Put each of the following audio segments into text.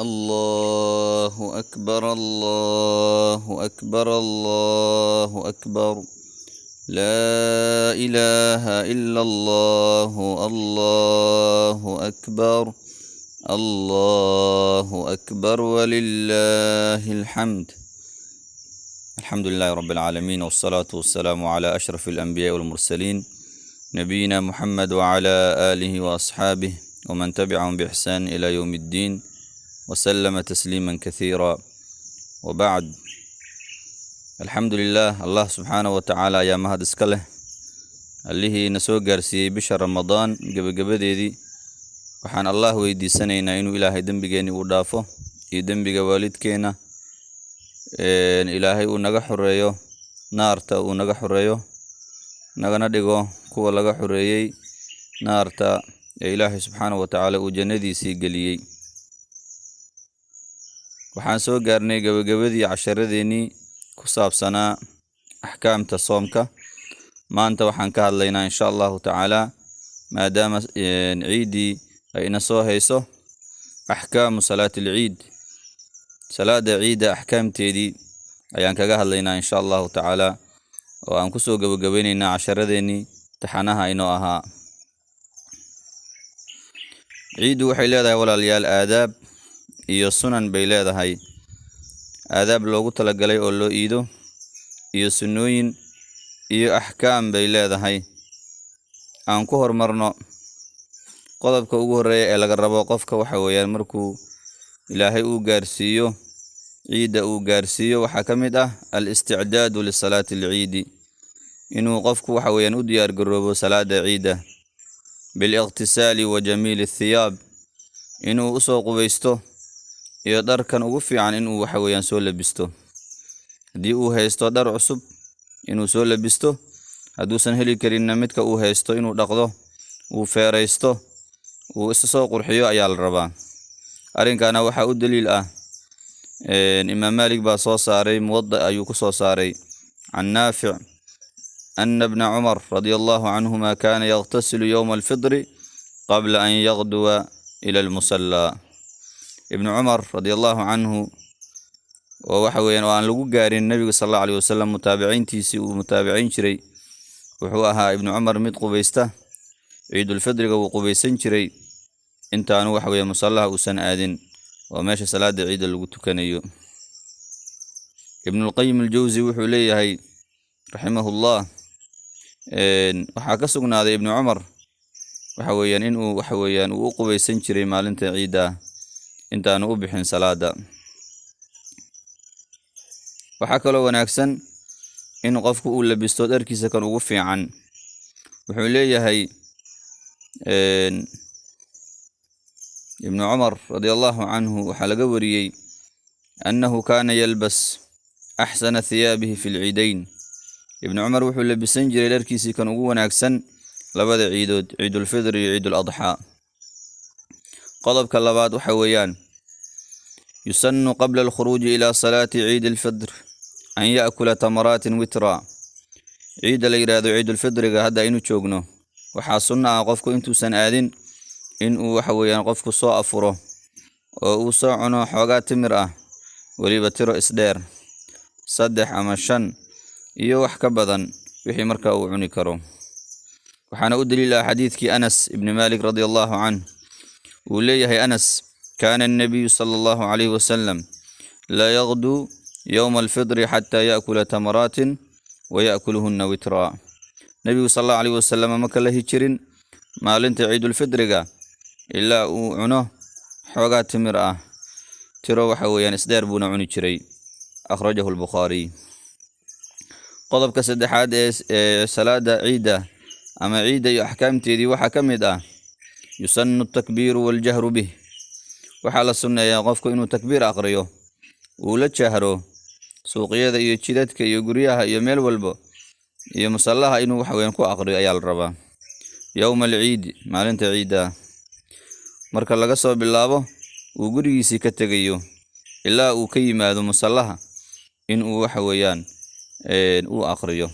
الله أكبر الله أكبر الله أكبر لا إله إلا الله الله أكبر الله أكبر ولله الحمد. الحمد لله رب العالمين، والصلاة والسلام على أشرف الأنبياء والمرسلين نبينا محمد وعلى آله وأصحابه ومن تبعهم بإحسان إلى يوم الدين وسلم تسليما كثيرا، وبعد. الحمد لله، الله سبحانه وتعالى يا مهد اسكله allihii na soo gaarsiiyey bisha Ramadaan gabagabadeedii. waxaan Allah weydiisanaynaa inuu Ilaahay dambigeena uu dhaafo iyo dambiga waalidkeena, Ilaahay uu naga xoreeyo naarta, uu naga xoreeyo nagana dhigo kuwa laga xoreeyay naarta ee Ilaahay subxaanahu wa ta'ala uu jannadiisii geliyay. waxaan soo gaarnay gabagabadii casharadeennii ku saabsanaa axkaamta soomka. maanta waxaan ka hadlaynaa insha Allahu ta'ala, maadaama ciidii ay ina soo hayso, axkaamu salaatil ciid, salaada ciida axkaamteedii ayaan kaga hadlaynaa insha Allahu ta'ala, oo aan kusoo gabagabaynaynaa casharadeennii taxanaha inoo ahaa. ciidu waxay leedahay walaalayaal aadaab iyo sunan bay leedahay. aadaab loogu talagalay oo loo iido iyo sunnooyin iyo axkaam bay leedahay. aan ku hormarno qodobka ugu horeeya ee laga rabo qofka waxa weeyaan markuu Ilaahay uu gaarsiiyo ciida uu gaarsiiyo waxaa ka mid ah al-isticdaadu lisalaati al-ciidi, inuu qofku waxa weeyaan u diyaar garoobo salaada ciida bil-iqtisaali wa jamiili thiyaab, inuu u soo qubaysto iyo dharkan ugu fiican inuu waxa weeyaan soo labisto. haddii uu haysto dhar cusub inuu soo labisto, hadduusan heli karinna midka uu haysto inuu dhaqdo, uu feeraysto, uu isa soo qurxiyo ayaa la rabaa. arrinkana waxaa u daliil ah imaam Maalik baa soo saaray, muwadda ayuu ku soo saaray can Naafic anna ibna Cumar radiyallahu canhuma kaana yaghtasilu yowma alfidri qabla an yaqduwa ila almusallaa. ibnu Cumar radiyallahu canhu oo waxa weeyaan oo aan lagu gaarin nabiga sallallahu alayhi wasallam mutaabiciintiisii uu mutaabiciin jiray, wuxuu ahaa ibnu Cumar mid qubaysta ciidul fidriga uu qubaysan jiray intaanu waxa weeyaan musallaha uusan aadin oo meesha salaada ciida lagu tukanayo. ibn al-Qayyim al-Jawzi wuxuu leeyahay rahimahullah, waxaa ka sugnaaday ibnu Cumar waxa weeyaan inuu waxa weeyaan uu qubaysan jiray maalinta ciida intaanu u bixin salaada. waxaa kaloo wanaagsan in qofku uu labisto dharkiisa kan ugu fiican. wuxuu leeyahay ibnu Cumar radiyallahu canhu waxaa laga wariyey annahu kaana yalbas axsana thiyaabihi fi lciidayn. ibnu Cumar wuxuu labisan jiray dharkiisii kan ugu wanaagsan labada ciidood, ciidulfidri iyo ciidul-adxaa. qodobka labaad waxa weeyaan yusannu qabla alkhuruuji ilaa salaati ciidi alfidr an ya'kula tamaraatin witra. ciidda la yidhaahdo ciidulfidriga hadda aynu joogno, waxaa sunno ah qofku intuusan aadin inuu waxa weeyaan qofku soo afuro oo uu soo cuno xoogaa timir ah, weliba tiro isdheer 3 ama 5 iyo wax ka badan wixii markaa uu cuni karo. waxaana u daliil ah xadiidkii Anas ibn Malik radiyallahu canhu uu leeyahay Anas, kaana an-nabiy sallallahu alayhi wasallam la yaghdu yawm al-fidr hatta ya'kula tamaratin wa ya'kuluhunna witra. nabigu sallallahu alayhi wasallam ma kala hijirin maalinta ciidul fidriga ilaa uu cuno xoogaa timir ah, tiro waxa weeyaan isdheer buuna cuni jiray. akhrajahu al-Bukhari. qodobka saddexaad ee salaada ciida ama ciida iyo axkaamteedii waxaa ka mid ah yusannu at-takbiiru wal-jahru bih. waxaa la sunneeyaa qofku inuu takbiir aqriyo, uu la jahro suuqyada iyo jidadka iyo guryaha iyo meel walba iyo musallaha inuu waxa weeyaan ku aqriyo ayaa la rabaa. yowma al-ciid, maalinta ciida, marka laga soo bilaabo uu gurigiisii ka tegayo ilaa uu ka yimaado musallaha inuu waxa weeyaan uu aqriyo.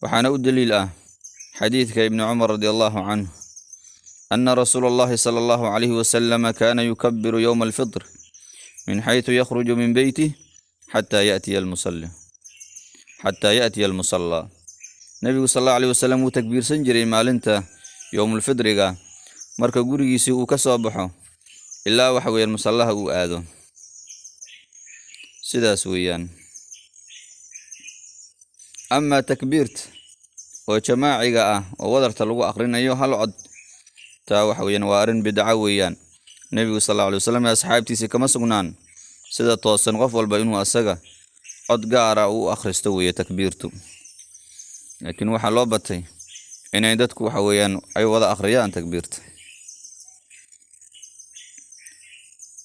waxaana u daliil ah xadiidka ibnu Cumar radiyallahu canhu أن رسول الله صلى الله عليه وسلم كان يكبر يوم الفطر من حيث يخرج من بيته حتى يأتي المصلى نبي صلى الله عليه وسلم وتكبير سنجري مالنتا يوم الفطر marka gurigiisii uu ka soo baxo ilaa waxa weeyaan musallaha uu aado sidaas weeyaan ama takbiirta oo jamaaciga ah oo wadarta lagu aqrinayo hal cod taa waxa weeyaan waa arin bidca weeyaan nabiga sallallahu alayhi wasallam asxaabtiisa kama sugnaan sida toosan qof walba inuu asaga cod gaar ah uu akhristo weeye takbiirtu laakiin waxa loo batay inay dadku waxa weeyaan ay wada akhriyaan takbiirta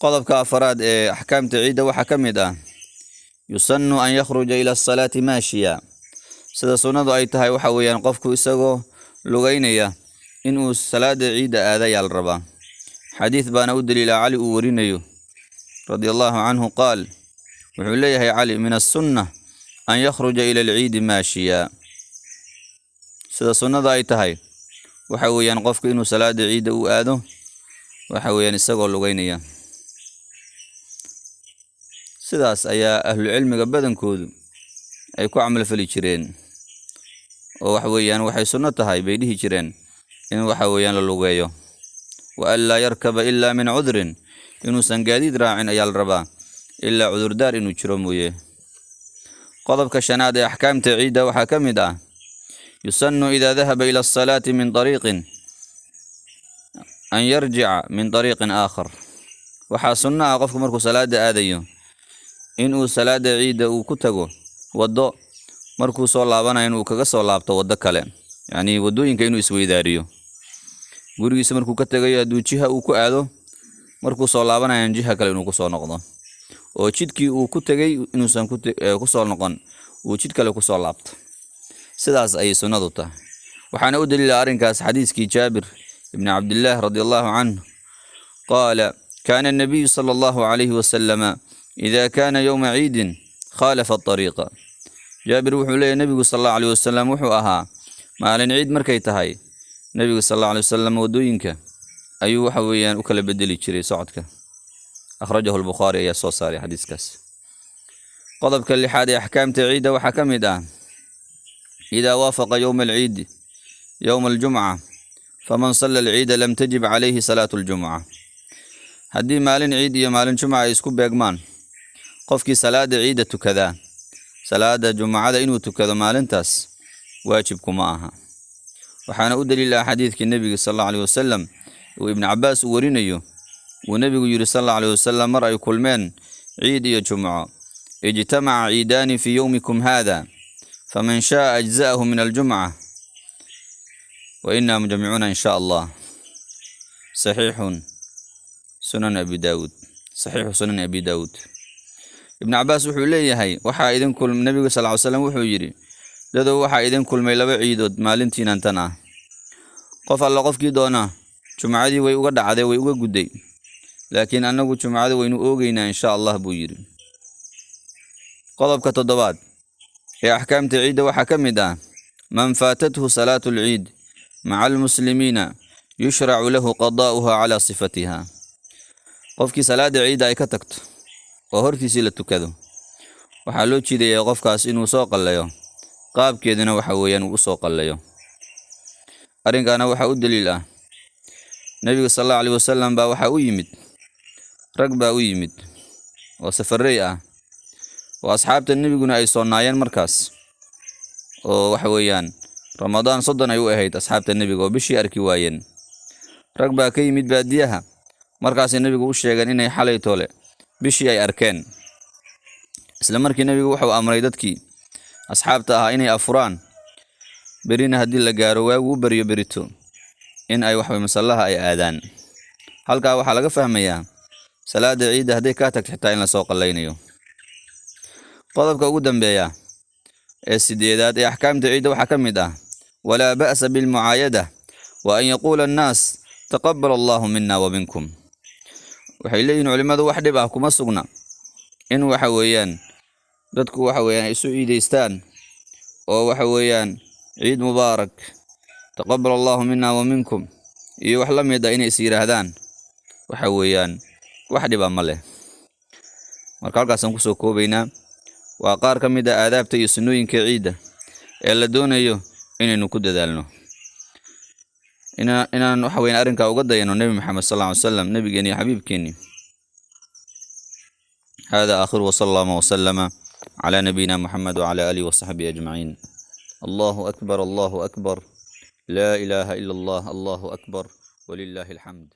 qodobka afraad ee ahkaamta ciida waxa kamid ah yusannu an yakhruja ila as-salati maashiya sida sunnadu ay tahay waxa weeyaan qofku isagoo lugaynaya inuu salaada ciida aadayaal raba xadiis baana u daliila cali uu warinayo radiyallahu anhu qaal wuxuu leeyahay cali min as-sunnah an yakhruja ila al-ciid maashiya sida sunnadu ay tahay waxa weeyaan qofku inuu salaada ciida uu aado waxa weeyaan isagoo lugaynaya sidaas ayaa ahlu cilmiga badankoodu ay ku amal fali jireen oo waxa weeyaan waxay sunno tahay bay dhihi jireen in waxa weeyaan la lugeeyo wa alla yarkaba illa min udrin inuu san gaadiid raacin ayaa la rabaa illa udurdaar inuu jiro mooyee qodobka shanaad ee ahkaamta ciida waxa kamid ah yusannu idha dhahaba ila as-salati min tariqin an yarji'a min tariqin aakhar waxa sunno ah qofku markuu salaada aadayo inuu salaada ciida uu ku tago wado markuu soo laabanayo inuu kaga soo laabto wado kale yani wadooyinka inuu isweydaariyo gurigiisa markuu ka tagayo haduu jiha uu ku aado markuu soo laabanayo jiha kale inuu ku soo noqdo oo jidkii uu ku tagay inuusan ku soo noqon uu jid kale ku soo laabto sidaas ay sunnadu tahay waxaana u daliila arinkaas xadiiskii Jaabir ibn Abdullah radiyallahu anhu qala kana an-nabiy sallallahu alayhi wa sallam إذا كان يوم عيد خالف الطريق جابر وحولي النبي صلى الله عليه وسلم وحوها ما لن عيد مركي تهي النبي صلى الله عليه وسلم ودوينك أي وحويان وكل بدلي تشري صعدك أخرجه البخاري يا صوصاري حديث كاس قضبك اللي حادي أحكام تعيد وحكم إذا وافق يوم العيد يوم الجمعة فمن صلى العيد لم تجب عليه صلاة الجمعة هدي مالن عيد يا مالن جمعة يسكب بيجمان qofkii salaada ciida tukada salaada jumcada inuu tukado maalintaas waajib kuma aha waxaana u daliila xadiiskii nabiga sallallahu alayhi wasallam oo ibn Abbas uu warinayo uu nabigu yiri sallallahu alayhi wasallam mar ay kulmeen ciid iyo jumco ijtama'a ciidani fi yawmikum hadha faman sha'a ajza'ahu min al-jum'ah wa inna mujammi'una insha Allah sahihun sunan abi daud ابن عباس wuxuu leeyahay waxa idin kulmay nabiga sallallahu alayhi wasallam wuxuu yiri dadoo waxa idin kulmay laba ciidood maalintiina tan ah qof alla qofkii doona jumcadii way uga dhacday way uga guday laakiin anagu jumcada waynu oogeynaa insha Allah buu yiri qodobka toddobaad ee ahkaamta ciida waxa kamid ah man fatathu salatu al-ciid ma'a al-muslimina yushra'u lahu qada'uha ala sifatiha qofkii salaada ciida ay ka tagto oo hortiisa la tukado waxa loo jiidayaa qofkaas inuu soo qalayo qaabkeeduna waxa weeyaan uu soo qalayo arinkana waxa u daliil ah nabiga sallallahu alayhi wasallam baa waxa u yimid rag baa u yimid oo safaray ah oo asxaabta nabiguna ay soonaayeen markaas oo waxa weeyaan ramadaan soddon ay u ahayd asxaabta nabiga oo bishii arki waayeen rag baa ka yimid baadiyaha markaas nabigu u sheegay inay xalay toole bishii ay arkeen isla markii nabigu wuxuu amray dadkii asxaabta ah inay afuraan berina hadii la gaaro waagu bariyo berito in ay waxba masallaha ay aadaan halka waxa laga fahmayaa salaada ciida haday ka tagto xitaa in la soo qalaynayo qodobka ugu dambeeya ee sideedaad ee ahkaamta ciida waxa kamid ah wala ba'sa bil mu'ayada wa an yaqula an-nas taqabbala Allahu minna wa minkum waxay leeyihiin culimadu wax dhib ah kuma sugna in waxa weeyaan dadku waxa weeyaan isu ciideystaan oo waxa weeyaan ciid mubaarak taqabbal Allahu minna wa minkum iyo wax la mid ah inay is yiraahdaan waxa weeyaan wax dhiba ma leh. marka halkaasaan kusoo koobaynaa waa qaar ka mid ah aadaabta iyo sunnooyinka ciida ee la doonayo inaynu ku dadaalno inaan waxa weeyaan arrinka uga dayano nabi maxamed sallallahu alayhi wasallam nabigeeni iyo xabiibkeeni. هذا آخر وصلى الله وسلم على نبينا محمد وعلى آله وصحبه أجمعين. الله أكبر الله أكبر لا إله إلا الله الله أكبر ولله الحمد.